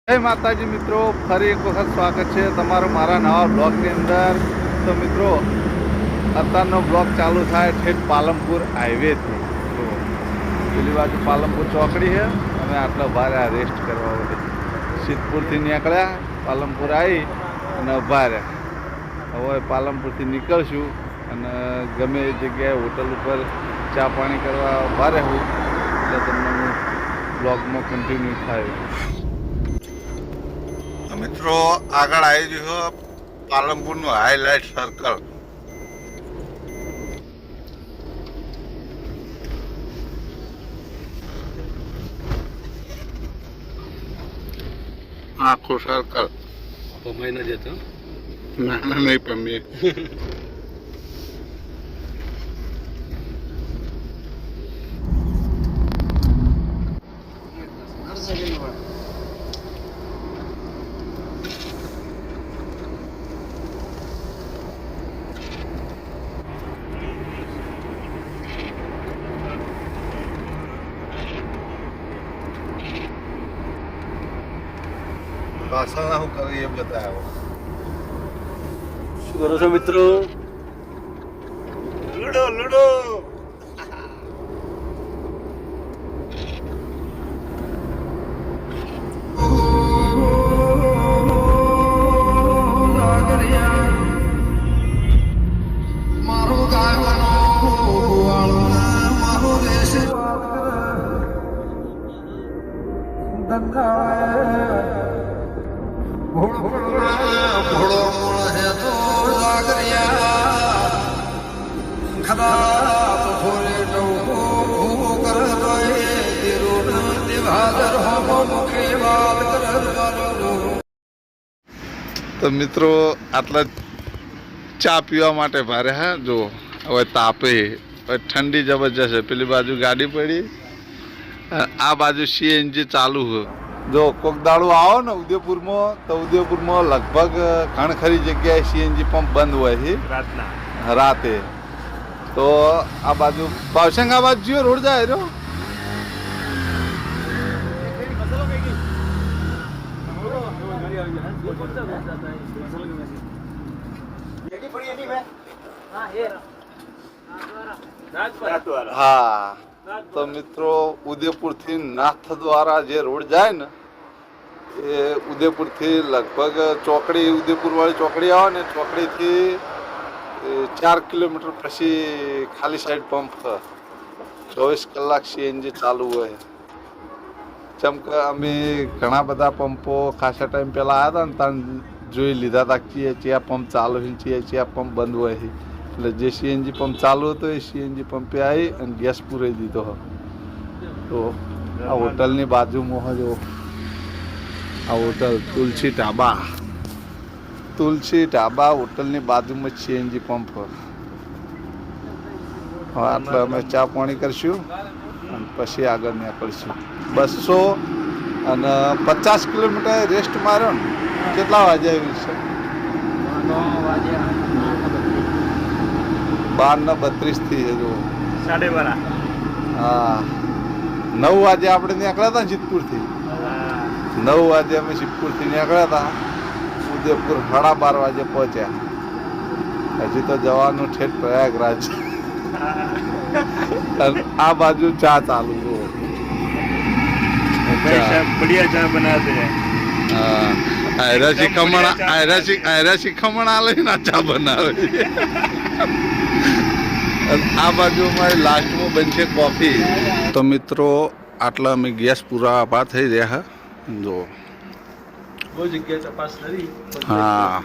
જય માતાજી મિત્રો, ફરી એક વખત સ્વાગત છે તમારું મારા નવા બ્લોગની અંદર. તો મિત્રો, અત્યારનો બ્લોગ ચાલુ થાય ઠેઠ પાલનપુર હાઈવેથી. તો પેલી બાજુ પાલનપુર ચોકડી છે, અમે આટલા ભારે રેસ્ટ કરવા બધી સિદ્ધપુરથી નીકળ્યા, પાલનપુર આવી અને ઊભા રહ્યા. હવે પાલનપુરથી નીકળશું અને ગમે એ જગ્યાએ હોટલ ઉપર ચા પાણી કરવા ઊભા રહેવું, એટલે તમને હું બ્લોગમાં કન્ટિન્યુ થાય. મિત્રો, આગળ આવી ગયું પાલનપુરનું હાઈલાઇટ સર્કલ. આખું સર્કલ પમાઈ ન જતો ના નહીં પમીએ. પાછળ શું કરીએ એ બતાવો. શું કરો છો મિત્રો? Ludo ludo. તો મિત્રો, આટલા ચા પીવા માટે ભારે. હા જો હવે તાપે, હવે ઠંડી જબરજસ્ત છે. પેલી બાજુ ગાડી પડી, આ બાજુ સીએનજી ચાલુ છે. જો કોક દાડું આવો ને ઉદયપુરમાં, તો ઉદયપુરમાં લગભગ ઘણ ખરી જગ્યાએ સીએનજી પંપ બંધ હોય છે રાતે. તો આ બાજુ ભાવસંગ આ બાજુ જીઓ રોડ જાય રહ્યો. હા, તો મિત્રો, ઉદયપુર થી નાથ દ્વારા જે રોડ જાય ને, એ ઉદયપુર થી લગભગ ચોકડી, ઉદયપુર વાળી ચોકડી આવે ને, ચોકડી થી 4 કિલોમીટર પછી ખાલી સાઈડ પંપ 24 કલાક સીએનજી ચાલુ હોય. જેમ કે અમે ઘણા બધા પંપો ખાસા ટાઈમ પહેલા આવ્યા હતા ને, ત્યાં જોઈ લીધા હતા કે ચિયા પંપ ચાલુ છે, ચિયા પંપ બંધ હોય છે. એટલે જે સીએનજી પંપ ચાલુ હતો એ સીએનજી પંપે આવી અને ગેસ પૂરાઈ દીધો. તો આ હોટલની બાજુમાં જો આ હોટલ તુલસી ઢાબા, તુલસી ઢાબા હોટલની બાજુમાં સીએનજી પંપ. હવે આટલે અમે ચા પાણી કરશું અને પછી આગળ નીકળશું. 250 કિલોમીટર રેસ્ટ માર્યો ને. કેટલા વાગે આવ્યું છે? 12:32 થી જો 12:30. હા, 9 વાગે આપણે નીકળ્યા હતા ને સિદ્ધપુરથી. 9 વાગે અમે સિદ્ધપુરથી નીકળ્યા હતા, ઉદયપુર 12:30 વાગે પહોંચ્યા. હજી તો જવાનું ઠેઠ પ્રયાગરાજ. આ બાજુ ચા ચાલુ જો. बढ़िया चाय बनाते हैं. શિખમણ આલે ને ચા બનાવે. આ બાજુ અમારી લાસ્ટમાં બનશે કોફી. તો મિત્રો, આટલા અમે ગેસ પૂરા પા થઈ રહ્યા. જો બહુ જગ્યાએ તપાસ કરી. હા,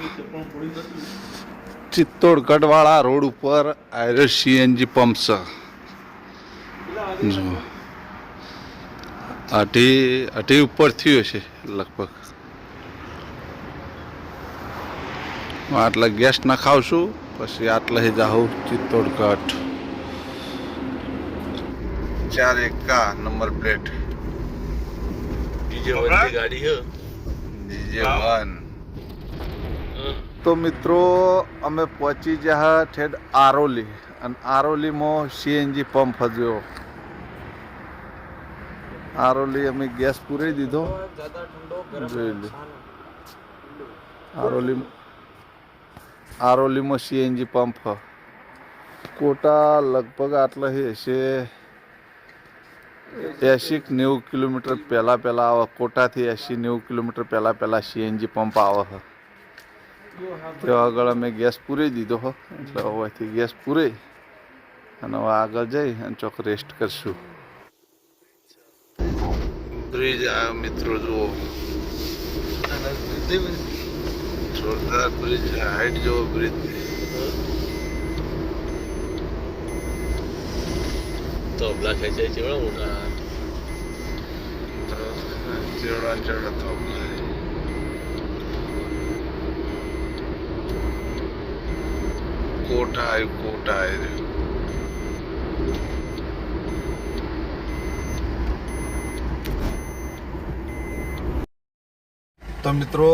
ચિત્તોડગઢ વાળા રોડ ઉપર આયરસ સીએનજી પંપ છે. જો અઢી ઉપર થયું હશે લગભગ. આટલા ગેસ નખાવશું, પછી આટલા જાઉં Chittorgarh. 4 number plate. DJ one की गाड़ी है. DJ1. તો મિત્રો, અમે પહોંચી ગયા ઠેઠ આરોલી, અને આરોલીમાં સીએનજી પંપ હજુ આરોલી અમે ગેસ પૂરાઈ દીધો. જોઈ લે આરોલીમાં સીએનજી પંપ હ. કોટા લગભગ આટલા હશે 80-90 કિલોમીટર પહેલાં આવે. કોટાથી 80-90 કિલોમીટર પહેલાં સીએનજી પંપ આવે છે. ત્યાં આગળ અમે ગેસ પૂરી દીધો હો. એટલે હવેથી ગેસ પૂરી અને હવે આગળ જઈ અને ચોક રેસ્ટ કરશું. બ્રિજ આવ્યો મિત્રો, જુઓ જોરદાર બ્રિજ, હાઈટ જેવો બ્રિજ. તો બ્લાક છે ચેવડા મોટા ચેવડા તો કોટા આવ્યું. તો મિત્રો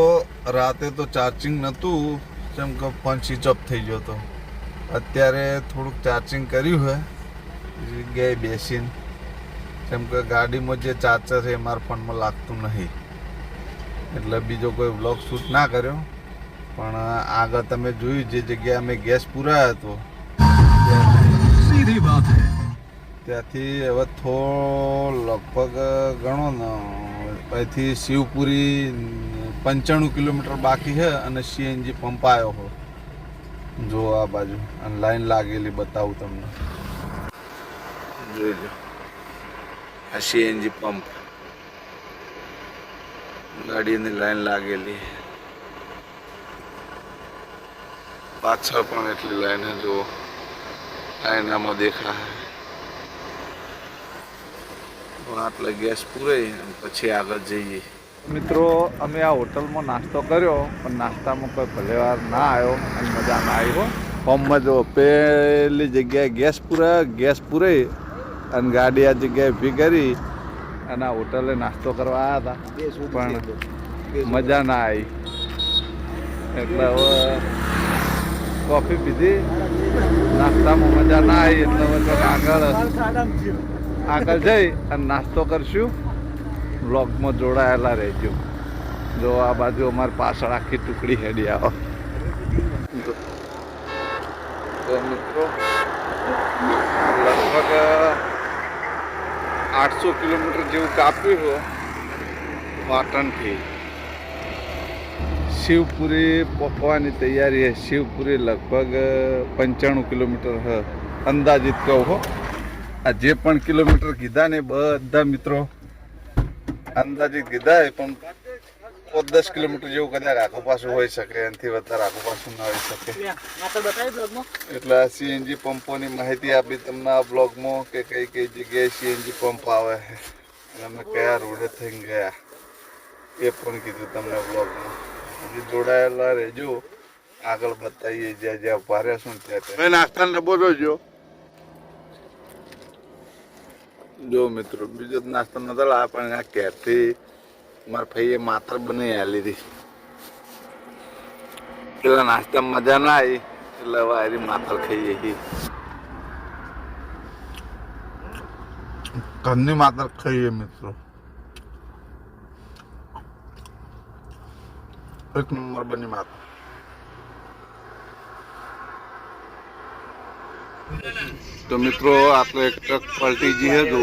રાતે તો ચાર્જિંગ નહોતું, જેમ કે ફોન સ્વિચ ઓફ થઈ ગયો હતો. અત્યારે થોડુંક ચાર્જિંગ કર્યું છે જગ્યાએ બેસીને, જેમ કે ગાડીમાં જે ચાર્જર છે એ મારા ફોનમાં લાગતું નહીં, એટલે બીજો કોઈ વ્લોગ શૂટ ના કર્યો. પણ આગળ તમે જોયું જે જગ્યાએ અમે ગેસ પુરાયો હતો સીધી વાત છે, ત્યાંથી હવે લગભગ ગણો ને અહીંથી શિવપુરી 95 કિલોમીટર બાકી છે અને સીએનજી પંપ આવ્યો હો. જો આ બાજુ અને લાઈન લાગેલી બતાવું તમને, જોઈ લો આ સીએનજી પંપ, ગાડીની લાઈન લાગેલી. પાછળ પણ એટલી લાઈન જો આયનામાં દેખાય. આટલે ગેસ પૂરાઈ અને પછી આગળ જઈએ. મિત્રો અમે આ હોટલમાં નાસ્તો કર્યો, પણ નાસ્તામાં કોઈ ભલેવાર ના આવ્યો અને મજા ના આવી. હોમમાં જો પેલી જગ્યાએ ગેસ પૂરાઈ અને ગાડી આ જગ્યાએ ઊભી કરી અને આ હોટલે નાસ્તો કરવા આવ્યા હતા, પણ મજા ના આવી. એટલે હવે કોફી પીધી, નાસ્તામાં મજા ના આવી, એટલે આગળ જઈ અને નાસ્તો કરશું. બ્લોગમાં જોડાયેલા રહેજો. જો આ બાજુ અમારી પાછળ આખી ટુકડી હેડી આવો. તો મિત્રો લગભગ 800 કિલોમીટર જેવું કાપ્યું હોય પાટણથી. શિવપુરી પહોંચવાની તૈયારી છે. શિવપુરી લગભગ 95 કિલોમીટર હ અંદાજિત કહું હો. આ જે પણ કિલોમીટર કીધા ને બધા મિત્રો અંદાજિત કીધા, પણ 10 કિલોમીટર જેવું કદાચ આખું પાછું હોઈ શકે, એનાથી વધારે આખું પાછું ના હોઈ શકે. એટલે આ સીએનજી પંપોની માહિતી આપી તમને આ બ્લોગમાં, કે કઈ કઈ જગ્યાએ સીએનજી પંપ આવે છે અને અમે કયા રોડે થઈને ગયા એ પણ કીધું તમને બ્લોગમાં. હજી જોડાયેલા રહેજો, આગળ બતાવીએ જ્યાં જ્યાં ઉભા રહેશું ત્યાં. નાસ્તાનો ડબ્બો જોજો. જો મિત્રો બીજો નાસ્તો નતો લાવ્યા, પણ આ ઘેરથી મારા ભાઈએ માત્ર બનાવી આલી હતી. પેલા નાસ્તા મજા ના આવી, એટલે હવે આરી માત્ર ખાઈએ છીએ. ઘરની માત્ર ખાઈએ મિત્રો, એક નંબર બની માત્ર. તો મિત્રો આપણે એક ટ્રક પલટી ગઈ છે, જો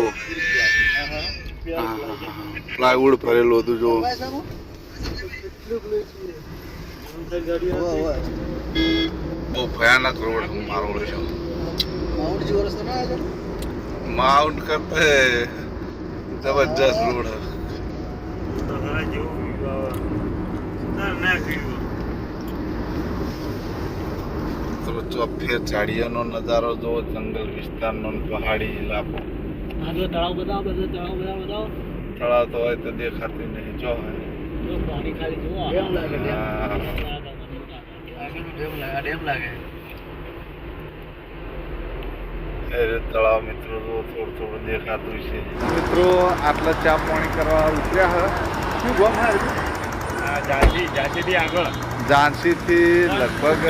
પ્લાયવુડ ભરેલું હતું. જો બહુ ભયાનક રોડ મારો છે. માઉન્ટ કરતા જબરજસ્ત રોડ. ફેર ઝાડિયાનો નજારો જો, જંગલ વિસ્તારનો પહાડી ઇલાકો. તળાવ તો હોય તો દેખાતી નહીં. જો તળાવ મિત્રો જો થોડું થોડું દેખાતું છે. મિત્રો આટલા ચા પાણી કરવા ઉતર્યા શું ગામ? ઝાંસીથી આગળ, ઝાંસીથી લગભગ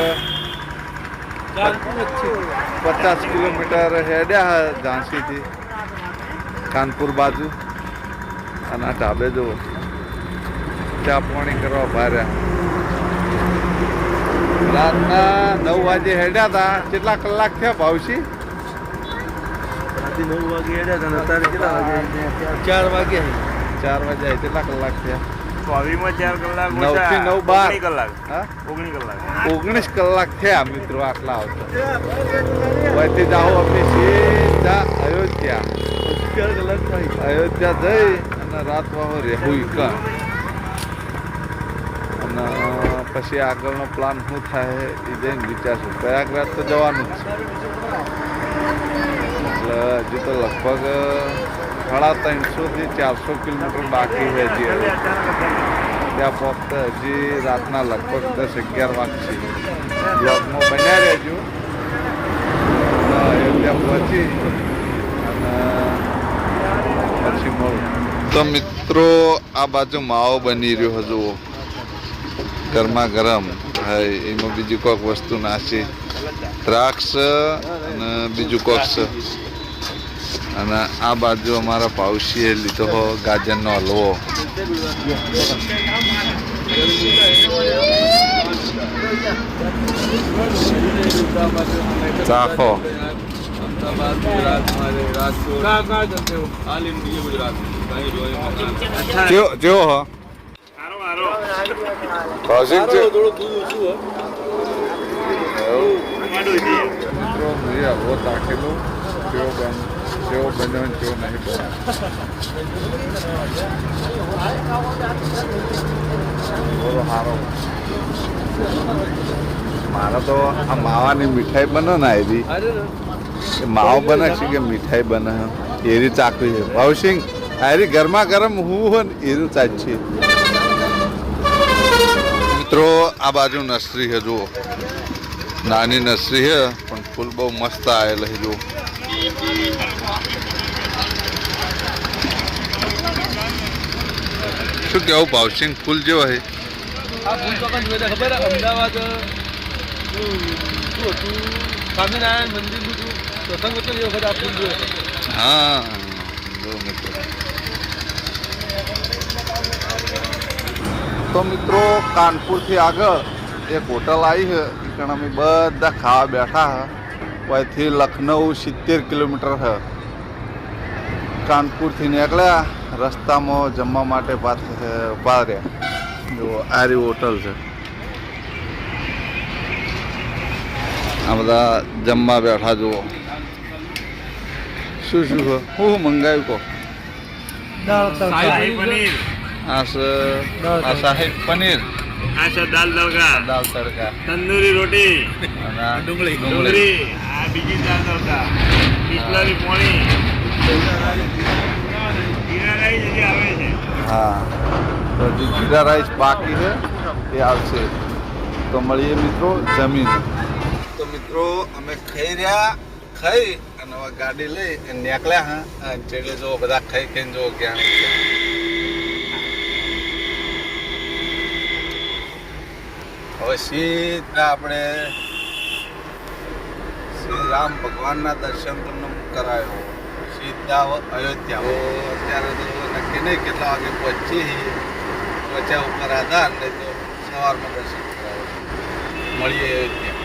50 કિલોમીટર હેડ્યા ઝાંસીથી કાનપુર બાજુ. અને આ ઢાબે જુઓ ચા પાણી કરવા ભાર્યા. રાતના 9 વાગે હેડ્યા હતા. કેટલા કલાક થયા ભાવશી? 9 વાગે હેડ્યા હતા. અત્યારે કેટલા વાગે? 4 વાગે. 4 વાગે. કેટલા કલાક થયા? 24 માં 4 કલાક. 9 થી 9 12 કલાક. હા 19 કલાક. 19 કલાક થયા મિત્રો આટલા આવતા. વહીથી જાઓ અમે સીધા અયોધ્યા. 11 કલાક થાય. અયોધ્યા જઈ અને રાત વાહો રહેવું કાં અને પછી આગળનો પ્લાન શું થાય એ જઈને વિચારશું. પ્રયાગરાજ તો જવાનું જ છે એટલે હજી તો લગભગ 350 થી 400 કિલોમીટર બાકી છે હજી. ત્યાં પહોંચતા હજી રાતના લગભગ 10-11 વાગશે. બ્લોગમાં બન્યા રહેજો. અયોધ્યા પહોંચી અને પછી મળું. તો મિત્રો આ બાજુ માવો બની રહ્યો જુઓ ગરમા ગરમ. હા એમાં બીજું કોઈક વસ્તુ નાખી દ્રાક્ષ અને બીજું કોઈક છે. અને આ બાજુ અમારા પાઉશીએ લીધો ગાજરનો હલવો. ચાખો. કેવો હો ભાવસિંગ છે? મિત્રો મેં હલવો ચાખેલો કેવો બન્યો કેવો નહીં બન્યો. બોલો સારો. મારે તો આ માવાની મીઠાઈ બને ને એવી માવો બને છે કે મીઠાઈ બને એરી ચાકવી છે. ભાવસિંગ આરી ગરમા ગરમ હું હોય ને એરું ચાજ છે. મિત્રો આ બાજુ નર્સરી છે જુઓ. નાની નર્સરી છે પણ ફૂલ બહુ મસ્ત આવેલા છે જુઓ. શું કેવું ભાવસિંગ ફૂલ જેવો છે? આ ફૂલ તો કંઈ જોઈને ખબર અમદાવાદ શું હતું સ્વામિનારાયણ મંદિરનું પ્રસંગ હતો એ વખત આ ફૂલ જોયું. હા જો મિત્રો. તો મિત્રો કાનપુરથી આગળ એક હોટલ આવી છે કારણ અમે બધા ખાવા બેઠા છે. અહીંથી લખનઉ 70 કિલોમીટર છે. કાનપુરથી નીકળ્યા રસ્તામાં જમવા માટે ઉભા રહ્યા. જો આરી હોટલ છે. આ બધા જમવા બેઠા જુઓ. શું શું છે? હું મંગાવ્યું કહો. શાહી પનીર. આ છે આ શાહી પનીર. આ છે દાલ તડકા. દાલ તડકા. તંદૂરી રોટી. અને આ ડુંગળી. આ બીજી દાલ તડકા. બિસ્લરી પાણી. જીરા રાઈસ હજી આવે છે. હા તો હજી જીરા રાઈસ બાકી છે એ આવશે. તો મળીએ મિત્રો જમીન. તો મિત્રો અમે ખાઈ રહ્યા. ખાઈ અને હવે ગાડી લઈ નીકળ્યા. હા એટલે જો બધા ખાઈ ખાઈને જો ક્યાં હવે સીધા આપણે શ્રી રામ ભગવાનના દર્શન તમને કરાયો. સીધા અયોધ્યા. અત્યારે તો નક્કી નહીં કેટલા વાગે પહોંચી. પહોંચ્યા ઉપર આધાર નહીં તો સવારમાં દર્શન કરાવે. મળીએ અયોધ્યા.